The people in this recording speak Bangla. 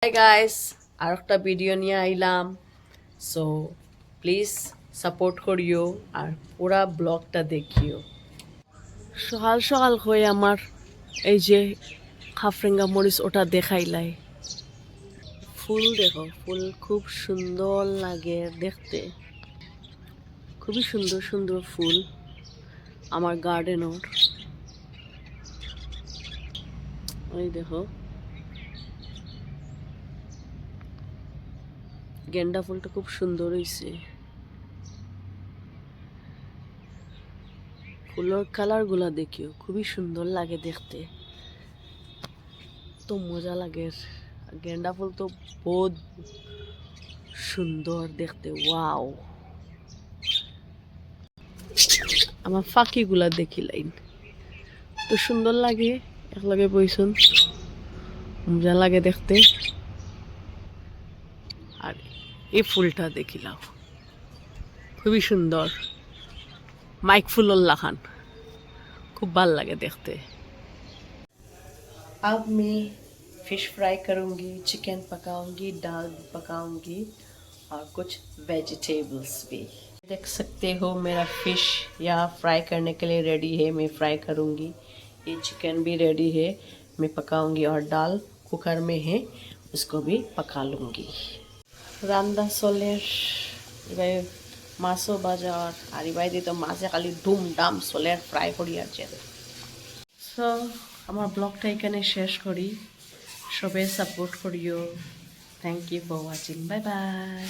হাই গাইস, আর একটা ভিডিও নিয়ে আইলাম। সো প্লিজ সাপোর্ট করিও আর পুরা ব্লগটা দেখিও। সকাল সকাল হয়ে আমার এই যে খাফরেঙ্গা মরিচ ওটা দেখাইলাই। ফুল দেখো, ফুল খুব সুন্দর লাগে দেখতে, খুবই সুন্দর সুন্দর ফুল আমার গার্ডেনের। ওই দেখো গেন্দা ফুলটা খুব সুন্দর হয়েছে। ফুলের কালার গুলা দেখিও, খুবই সুন্দর লাগে দেখতে, তো মজা লাগে। গেন্দা ফুল তো বহুত সুন্দর দেখতে, ওয়াও। আমার ফাঁকিগুলা দেখিলাইন, তো সুন্দর লাগে, একলগে বইসুন, মজা লাগে দেখতে। আর এই ফুলটা দেখিলাও, খুবই সুন্দর, মাইক ফুলর লাখান, খুব ভাল লাগে देखते। अब मैं फिश फ्राई करूँगी, चिकन पकाऊंगी, दाल पकाऊंगी और कुछ वेजिटेबल्स भी। देख सकते हो मेरा फिश यहाँ फ्राई करने के लिए रेडी है, मैं फ्राई करूँगी। ये चिकन भी रेडी है, मैं पकाऊंगी और दाल कुकर में है, उसको भी पका लूँगी। রান্দা চলের এবার মাছও বাজার আর এবার দিতে মাছে খালি ধুম ডাম চলের ফ্রাই করি আর যে। সো আমার ব্লগটা এখানে শেষ করি, সবাই সাপোর্ট করিও। Thank you for watching, bye by.